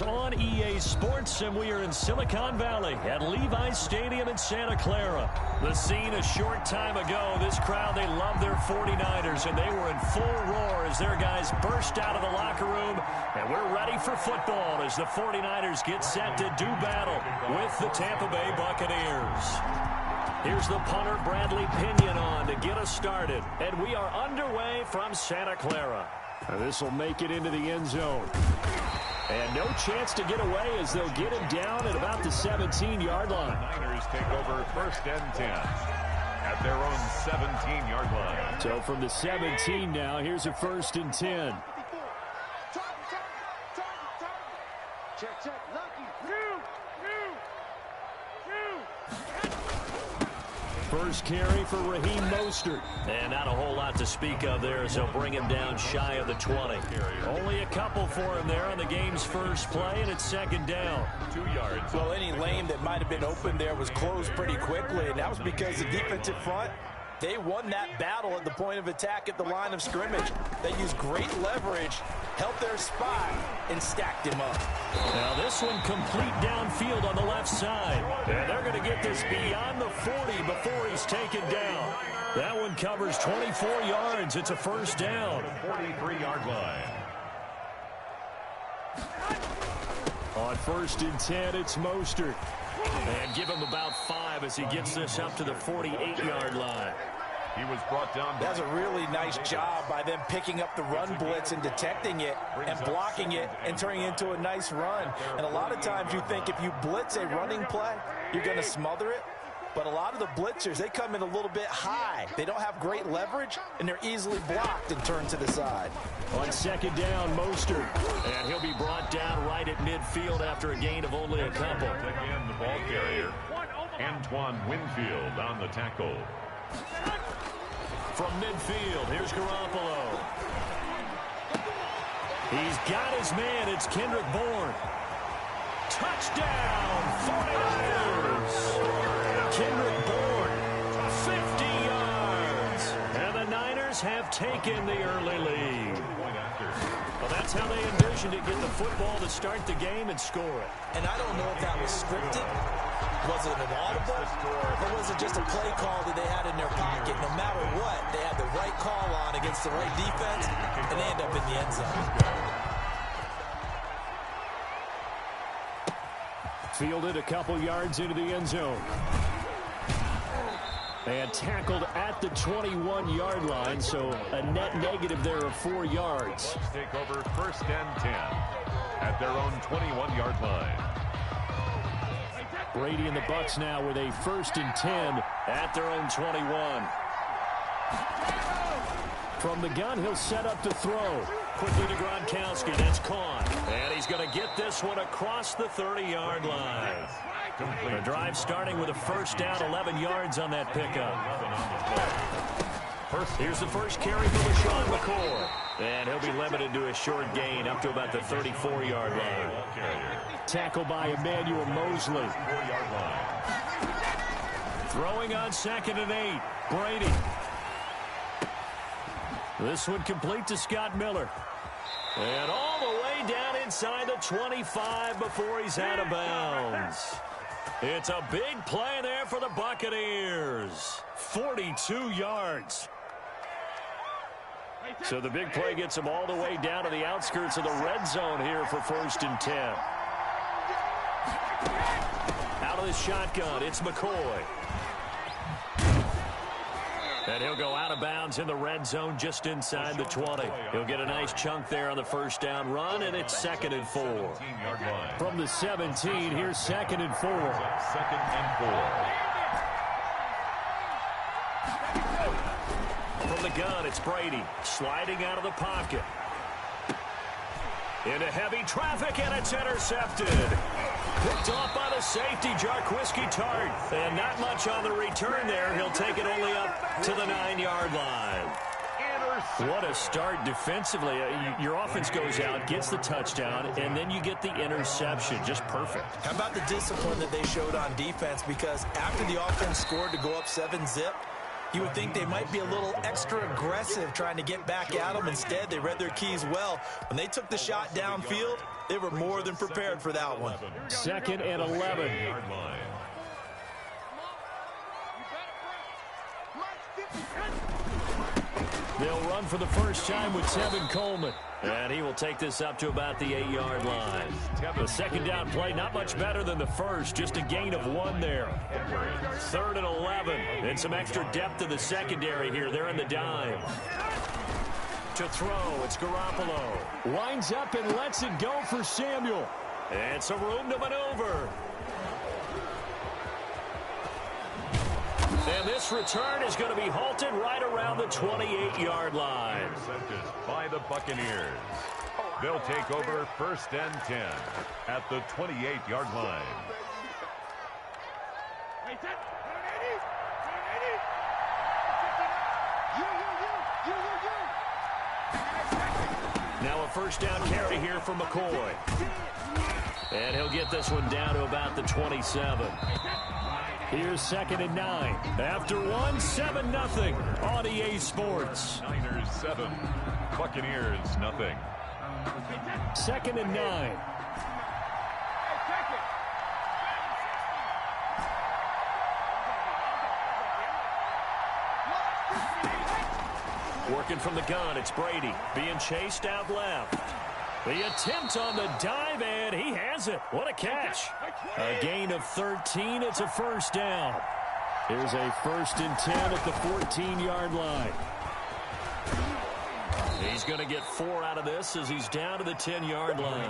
On EA Sports, and we are in Silicon Valley at Levi's Stadium in Santa Clara. The scene a short time ago. This crowd, they love their 49ers, and they were in full roar as their guys burst out of the locker room. And we're ready for football as the 49ers get set to do battle with the Tampa Bay Buccaneers. Here's the punter, Bradley Pinion, on to get us started. And we are underway from Santa Clara. This will make it into the end zone. And no chance to get away as they'll get him down at about the 17-yard line. The Niners take over 1st and 10 at their own 17-yard line. So from the 17 now, here's a 1st and 10. Check, lucky. First carry for Raheem Mostert. And not a whole lot to speak of there as they'll bring him down shy of the 20. Only a couple for him there on the game's first play, and it's 2nd down. 2 yards. Well, any lane that might have been open there was closed pretty quickly, and that was because the defensive front, they won that battle at the point of attack at the line of scrimmage. They used great leverage, held their spot, and stacked him up. Now this one complete downfield on the left side. And they're going to get this beyond the 40 before he's taken down. That one covers 24 yards. It's a 1st down. 43-yard line. On 1st and 10, it's Mostert. And give him about 5 as he gets this up to the 48-yard line. He was brought down. That's a really nice job by them picking up the run blitz and detecting it and blocking it and turning it into a nice run. And a lot of times you think if you blitz a running play, you're going to smother it. But a lot of the blitzers, they come in a little bit high. They don't have great leverage, and they're easily blocked and turned to the side. On 2nd down, Mostert. And he'll be brought down right at midfield after a gain of only a couple. Again, the ball carrier, Antoine Winfield on the tackle. From midfield, here's Garoppolo. He's got his man. It's Kendrick Bourne. Touchdown, 49ers. Kendrick Bourne, 50 yards. And the Niners have taken the early lead. Well, that's how they envisioned it, get the football to start the game and score it. And I don't know if that was scripted. Was it an audible, or was it just a play call that they had in their pocket? No matter what, they had the right call on against the right defense, and they end up in the end zone. Fielded a couple yards into the end zone. And tackled at the 21-yard line, so a net negative there of 4 yards. Take over 1st and 10 at their own 21-yard line. Brady and the Bucs now with a 1st and 10 at their own 21. From the gun, he'll set up to throw. Quickly to Gronkowski. That's caught. And he's going to get this one across the 30-yard line. The drive starting with a 1st down, 11 yards on that pickup. Here's the first carry for LaShawn McCoy. And he'll be limited to a short gain up to about the 34-yard line. Tackle by Emmanuel Mosley. Throwing on 2nd and 8. Brady. This one complete to Scott Miller. And all the way down inside the 25 before he's out of bounds. It's a big play there for the Buccaneers. 42 yards. So the big play gets them all the way down to the outskirts of the red zone here for 1st and 10. Out of the shotgun, it's McCoy. And he'll go out of bounds in the red zone just inside the 20. He'll get a nice chunk there on the 1st down run, and it's 2nd and 4. From the 17, here's 2nd and 4. 2nd and 4. From the gun, it's Brady sliding out of the pocket. Into heavy traffic, and it's intercepted. Picked off by the safety, Jarquiski Tart. And not much on the return there. He'll take it only up to the 9-yard line. What a start defensively. Your offense goes out, gets the touchdown, and then you get the interception. Just perfect. How about the discipline that they showed on defense? Because after the offense scored to go up 7-zip, You would think they might be a little extra aggressive trying to get back at them. Instead, they read their keys well. When they took the shot downfield, they were more than prepared for that one. 2nd and 11. They'll run for the first time with Tevin Coleman. And he will take this up to about the 8-yard line. The second down play, not much better than the first, just a gain of 1 there. 3rd and 11. And some extra depth to the secondary here. They're in the dime. To throw, it's Garoppolo. Winds up and lets it go for Samuel. And some room to maneuver. And this return is going to be halted right around the 28-yard line. Intercepted by the Buccaneers. They'll take over 1st and 10 at the 28-yard line. Now a first down carry here for McCoy. And he'll get this one down to about the 27. Here's 2nd and 9. After 1, 7-0 on EA Sports. Niners 7, Buccaneers nothing. 2nd and 9. Working from the gun, it's Brady. Being chased out left. The attempt on the dive, and he has it. What a catch. A gain of 13. It's a first down. Here's a 1st and 10 at the 14-yard line. He's going to get 4 out of this as he's down to the 10-yard line.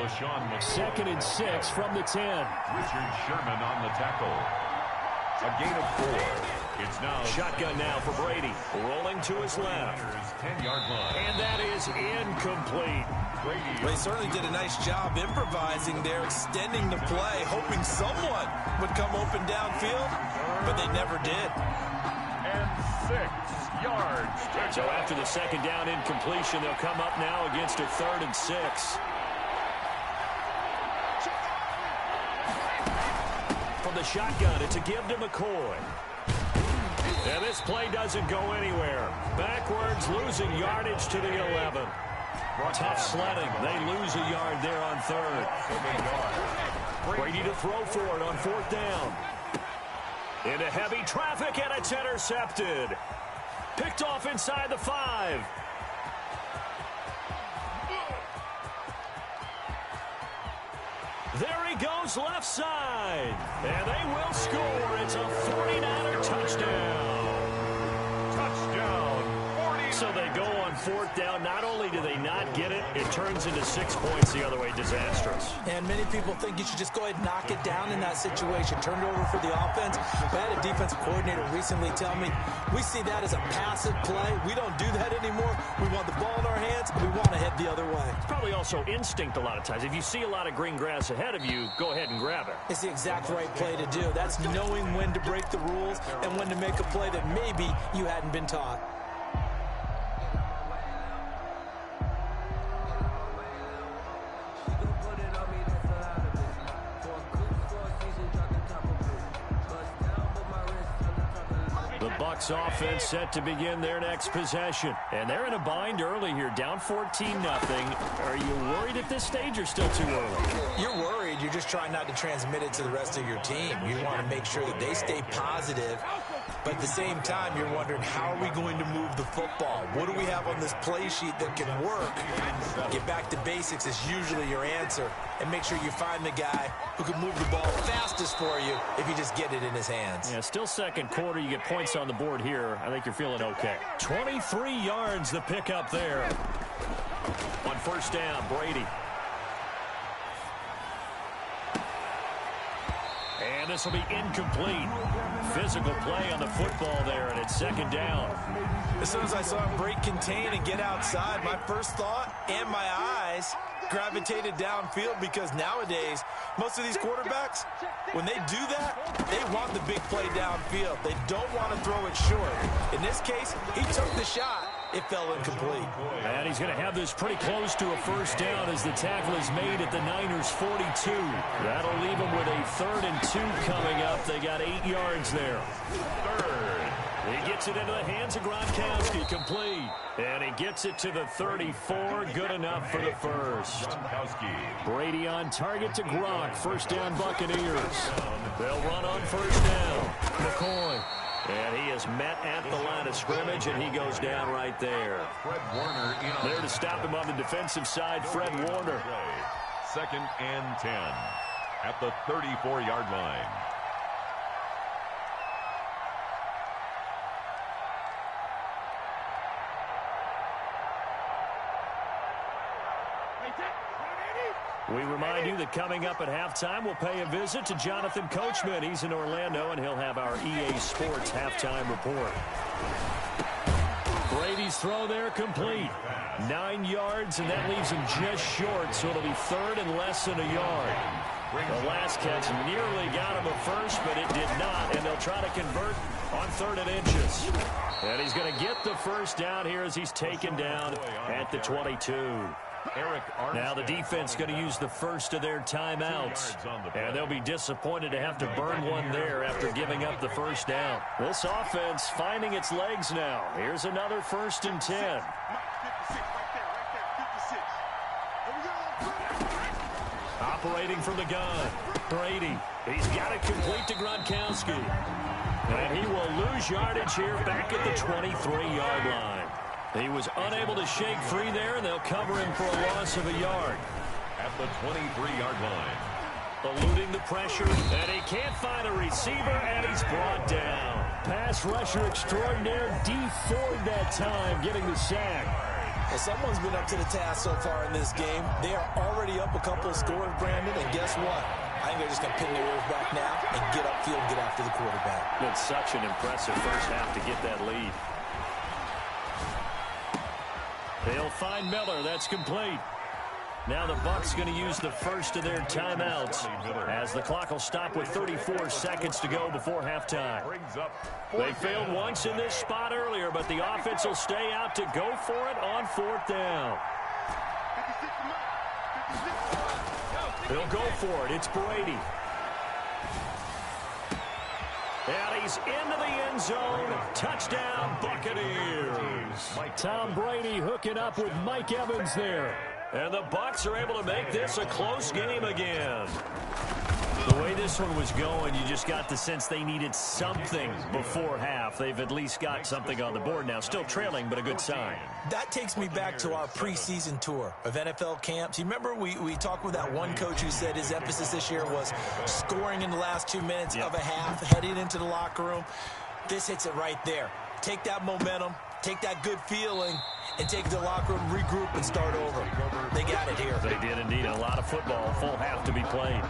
2nd and 6 from the 10. Richard Sherman on the tackle. A gain of 4. It's now shotgun now for Brady. Rolling to his left. 10-yard line. And that is incomplete. Well, he certainly did a nice job improvising there, extending the play, hoping someone would come open downfield, but they never did. And 6 yards. So after the second down incompletion, they'll come up now against a 3rd and 6. From the shotgun, it's a give to McCoy. And this play doesn't go anywhere. Backwards, losing yardage to the 11. Tough sledding. They lose a yard there on 3rd. Brady to throw for it on 4th down. Into heavy traffic, and it's intercepted. Picked off inside the 5. There he goes left side. And they will score. It's a 49er touchdown. So they go on 4th down. Not only do they not get it, it turns into 6 points the other way. Disastrous. And many people think you should just go ahead and knock it down in that situation. Turn it over for the offense. But I had a defensive coordinator recently tell me, we see that as a passive play. We don't do that anymore. We want the ball in our hands. We want to head the other way. It's probably also instinct a lot of times. If you see a lot of green grass ahead of you, go ahead and grab it. It's the exact right play to do. That's knowing when to break the rules and when to make a play that maybe you hadn't been taught. Bucs offense set to begin their next possession. And they're in a bind early here, down 14-0. Are you worried at this stage or still too early? You're worried. You're just trying not to transmit it to the rest of your team. You want to make sure that they stay positive. But at the same time, you're wondering, how are we going to move the football? What do we have on this play sheet that can work? Get back to basics is usually your answer. And make sure you find the guy who can move the ball fastest for you if you just get it in his hands. Yeah, still second quarter. You get points on the board here. I think you're feeling okay. 23 yards the pickup there. On 1st down, Brady. And this will be incomplete. Physical play on the football there, and it's 2nd down. As soon as I saw him break contain and get outside, my first thought and my eyes gravitated downfield, because nowadays, most of these quarterbacks, when they do that, they want the big play downfield. They don't want to throw it short. In this case, he took the shot. It fell incomplete. And he's going to have this pretty close to a 1st down as the tackle is made at the Niners' 42. That'll leave them with a 3rd and 2 coming up. They got 8 yards there. 3rd He gets it into the hands of Gronkowski, complete. And he gets it to the 34, good enough for the first. Brady on target to Gronk, first down Buccaneers. They'll run on first down. McCoy. And he is met at the line of scrimmage, and he goes down right there. There to stop him on the defensive side, Fred Warner. 2nd and 10 at the 34-yard line. We remind you that coming up at halftime, we'll pay a visit to Jonathan Coachman. He's in Orlando, and he'll have our EA Sports halftime report. Brady's throw there complete. 9 yards, and that leaves him just short, so it'll be 3rd and less than a yard. The last catch nearly got him a first, but it did not, and they'll try to convert on 3rd and inches. And he's going to get the first down here as he's taken down at the 22. Now the defense going to use the first of their timeouts, and they'll be disappointed to have to burn one there after giving up the first down. This offense finding its legs now. Here's another 1st and 10. Operating from the gun, Brady. He's got it complete to Gronkowski, and he will lose yardage here back at the 23-yard line. He was unable to shake free there, and they'll cover him for a loss of a yard. At the 23-yard line. Eluding the pressure, and he can't find a receiver, and he's brought down. Pass rusher extraordinaire, D. Ford that time, getting the sack. Well, someone's been up to the task so far in this game. They are already up a couple of scores, Brandon, and guess what? I think they're just going to pin their ears back now and get upfield and get after the quarterback. It's such an impressive first half to get that lead. They'll find Miller. That's complete. Now the Bucs going to use the first of their timeouts as the clock will stop with 34 seconds to go before halftime. They failed once in this spot earlier, but the offense will stay out to go for it on 4th down. They'll go for it. It's Brady. And he's into the end zone. Touchdown, Buccaneers. Tom Brady hooking up with Mike Evans there. And the Bucs are able to make this a close game again. The way this one was going, you just got the sense they needed something before half. They've at least got something on the board now. Still trailing, but a good sign. That takes me back to our preseason tour of NFL camps. You remember we talked with that one coach who said his emphasis this year was scoring in the last 2 minutes of a half, heading into the locker room. This hits it right there. Take that momentum, take that good feeling, and take the locker room, regroup, and start over. They got it here. They did indeed. A lot of football, full half to be played.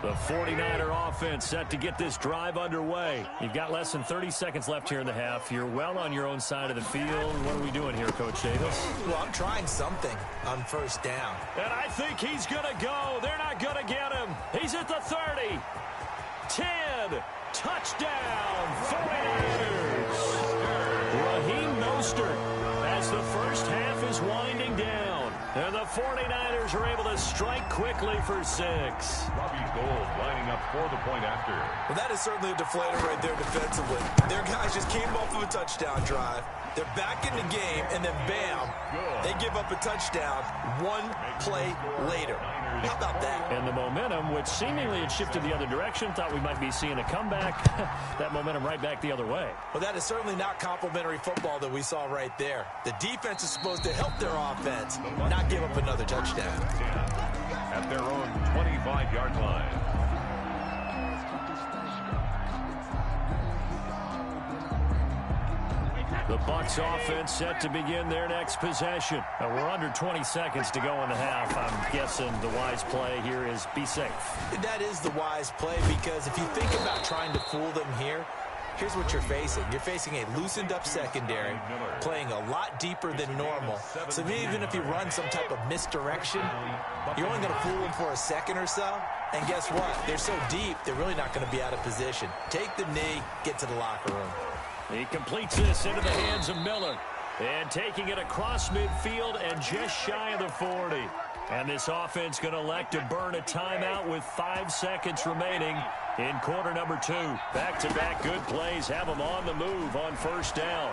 The 49er offense set to get this drive underway. You've got less than 30 seconds left here in the half. You're well on your own side of the field. What are we doing here, Coach Davis? Well, I'm trying something on 1st down. And I think he's going to go. They're not going to get him. He's at the 30. 10. Touchdown, 49ers. Raheem Mostert as the first half is winding down. And the 49ers are able to strike quickly for 6. Robbie Gould lining up for the point after. Well, that is certainly a deflator right there defensively. Their guys just came off of a touchdown drive. They're back in the game, and then bam, they give up a touchdown 1 play later. How about that? And the momentum, which seemingly had shifted the other direction, thought we might be seeing a comeback. That momentum right back the other way. Well, that is certainly not complimentary football that we saw right there. The defense is supposed to help their offense, not give up another touchdown. At their own 25-yard line. The Bucs offense set to begin their next possession. We're under 20 seconds to go in the half. I'm guessing the wise play here is be safe. That is the wise play, because if you think about trying to fool them here, here's what you're facing. You're facing a loosened up secondary, playing a lot deeper than normal. So even if you run some type of misdirection, you're only going to fool them for a second or so. And guess what? They're so deep, they're really not going to be out of position. Take the knee, get to the locker room. He completes this into the hands of Miller. And taking it across midfield and just shy of the 40. And this offense going to elect to burn a timeout with 5 seconds remaining in quarter number 2. Back-to-back good plays have them on the move on first down.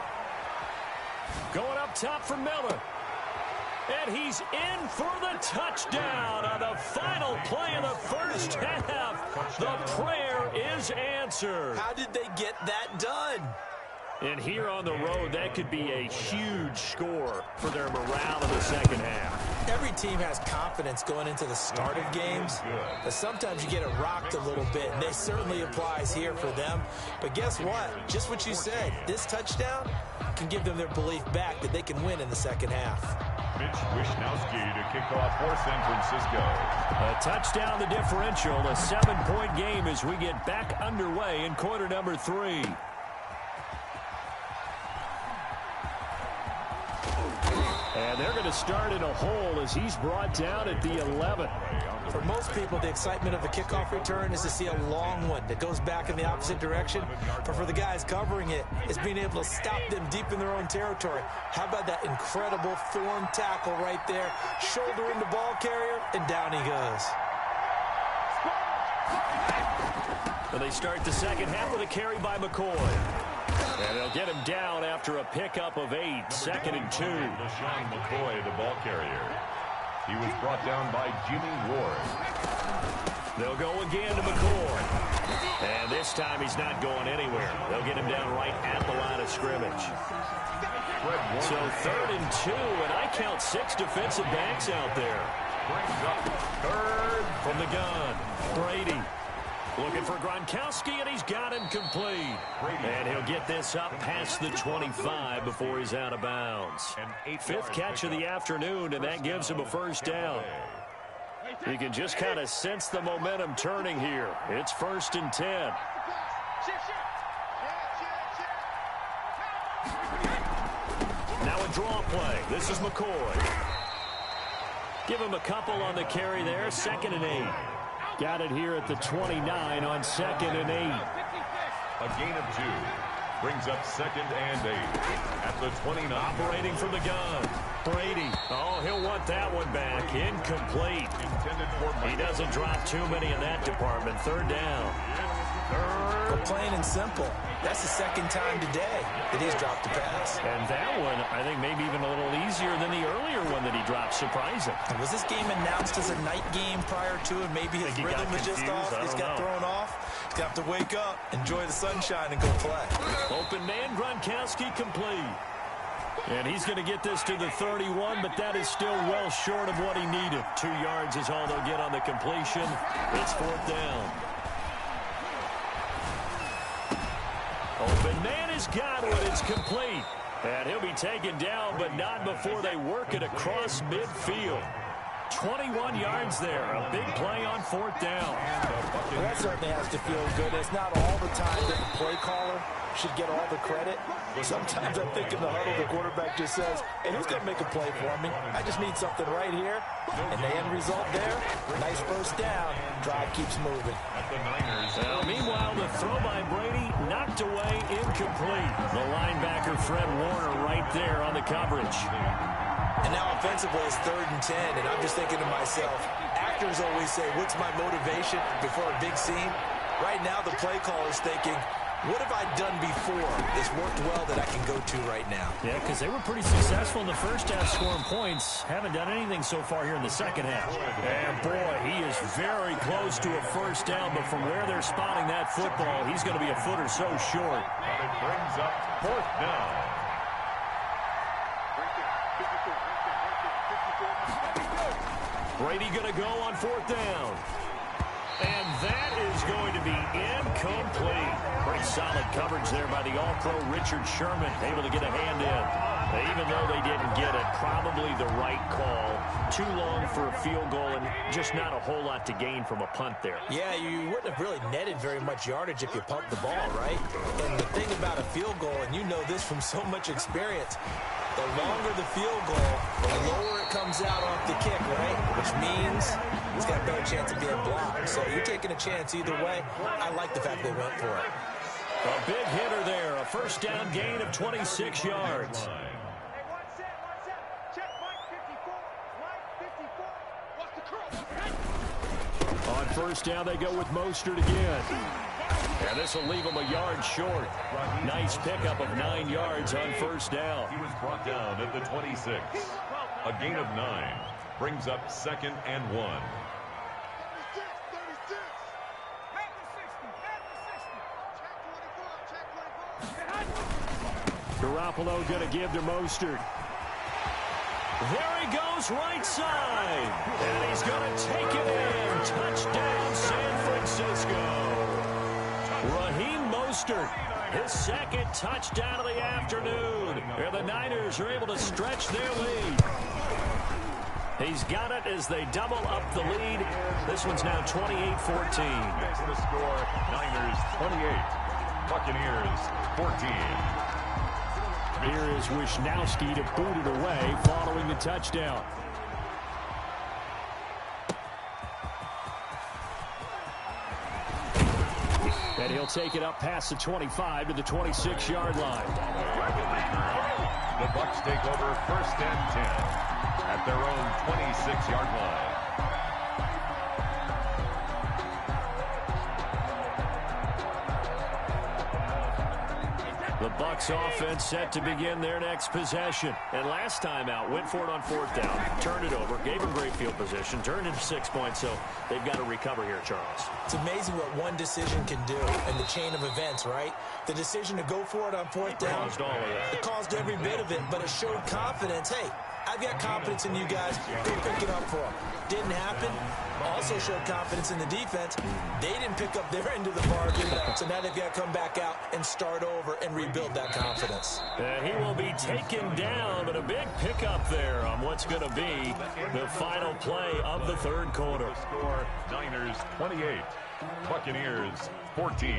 Going up top for Miller. And he's in for the touchdown on the final play of the first half. The prayer is answered. How did they get that done? And here on the road, that could be a huge score for their morale in the second half. Every team has confidence going into the start of games, but sometimes you get it rocked a little bit, and this certainly applies here for them. But guess what? Just what you said, this touchdown can give them their belief back that they can win in the second half. Mitch Wisnowski to kick off for San Francisco. A touchdown, the differential, a 7-point game as we get back underway in quarter number 3. And they're going to start in a hole as he's brought down at the 11. For most people, the excitement of the kickoff return is to see a long one that goes back in the opposite direction. But for the guys covering it, it's being able to stop them deep in their own territory. How about that incredible form tackle right there? Shoulder into ball carrier, and down he goes. And they start the second half with a carry by McCoy. And they'll get him down after a pickup of 8, 2nd and 2. LaShawn McCoy, the ball carrier. He was brought down by Jimmy Ward. They'll go again to McCoy. And this time he's not going anywhere. They'll get him down right at the line of scrimmage. So 3rd and 2, and I count 6 defensive backs out there. Brings up 3rd from the gun. Brady. Looking for Gronkowski, and he's got him complete. And he'll get this up past the 25 before he's out of bounds. 5th catch of the afternoon, and that gives him a first down. You can just kind of sense the momentum turning here. It's 1st and 10. Now a draw play. This is McCoy. Give him a couple on the carry there. 2nd and 8. Got it here at the 29 on 2nd and 8. A gain of 2. Brings up 2nd and 8 at the 29. Operating from the gun. Brady. Oh, he'll want that one back. Incomplete. He doesn't drop too many in that department. 3rd down. But plain and simple, that's the 2nd time today that he's dropped a pass. And that one, I think, maybe even a little easier than the earlier one that he dropped. Surprising. And was this game announced as a night game prior to it? Maybe his rhythm was just off. He's got thrown off. He's got to wake up, enjoy the sunshine, and go play. Open man, Gronkowski complete. And he's going to get this to the 31, but that is still well short of what he needed. 2 yards is all they'll get on the completion. It's 4th down. Open man has got it. It's complete. And he'll be taken down, but not before they work it across midfield. 21 yards there. A big play on 4th down. Well, that certainly has to feel good. It's not all the time that the play caller should get all the credit. Sometimes I think in the huddle, the quarterback just says, hey, who's going to make a play for me? I just need something right here. And the end result there, nice first down. Drive keeps moving. Meanwhile, the throw by Brady knocked away, incomplete. The linebacker, Fred Warner, right there on the coverage. And now offensively it's 3rd and 10, and I'm just thinking to myself, actors always say, what's my motivation before a big scene? Right now the play caller's thinking, what have I done before that's worked well that I can go to right now? Yeah, because they were pretty successful in the first half scoring points. Haven't done anything so far here in the second half. And boy, he is very close to a first down, but from where they're spotting that football, he's going to be a foot or so short. It brings up 4th down. Brady going to go on 4th down. And that is going to be incomplete. Pretty solid coverage there by the All-Pro Richard Sherman. Able to get a hand in. Even though they didn't get it, probably the right call. Too long for a field goal and just not a whole lot to gain from a punt there. Yeah, you wouldn't have really netted very much yardage if you pumped the ball, right? And the thing about a field goal, and you know this from so much experience, the longer the field goal, the lower it comes out off the kick, right? Which means it's got a better chance of being blocked. So you're taking a chance either way. I like the fact they went for it. A big hitter there. A first down gain of 26 yards. On first down, they go with Mostert again. And this will leave him a yard short. Nice pickup of 9 yards on first down. He was brought down at the 26. A gain of 9 brings up 2nd and 1. Garoppolo going to give to Mostert. There he goes, right side. And he's going to take it in. Touchdown, San Francisco. Raheem Mostert, his 2nd touchdown of the afternoon. And the Niners are able to stretch their lead. He's got it as they double up the lead. This one's now 28-14. Next to the score, Niners 28, Buccaneers 14. Here is Wisnowski to boot it away following the touchdown. And he'll take it up past the 25 to the 26-yard line. The Bucs take over 1st and 10 at their own 26-yard line. The Bucs offense set to begin their next possession. And last time out, went for it on 4th down, turned it over, gave them great field position, turned into 6 points, so they've got to recover here, Charles. It's amazing what one decision can do in the chain of events, right? The decision to go for it on 4th down, Caused all of that. it caused every bit of it, but it showed confidence. Hey, I've got confidence in you guys. Go pick it up for them. Didn't happen. Also showed confidence in the defense. They didn't pick up their end of the bargain, so now they've got to come back out and start over and rebuild that confidence. And he will be taken down, but a big pickup there on what's going to be the final play of the 3rd quarter. The score, Niners 28, Buccaneers 14.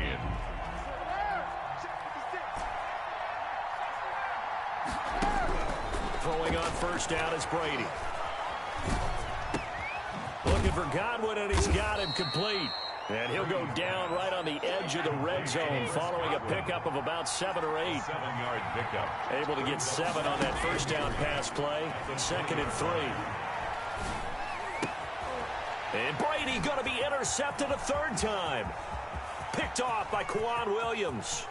Throwing on first down is Brady. Looking for Godwin, and he's got him complete. And he'll go down right on the edge of the red zone following a pickup of about 7 or 8. 7-yard pickup. Able to get 7 on that first down pass play. 2nd and 3. And Brady going to be intercepted a 3rd time. Picked off by Quan Williams.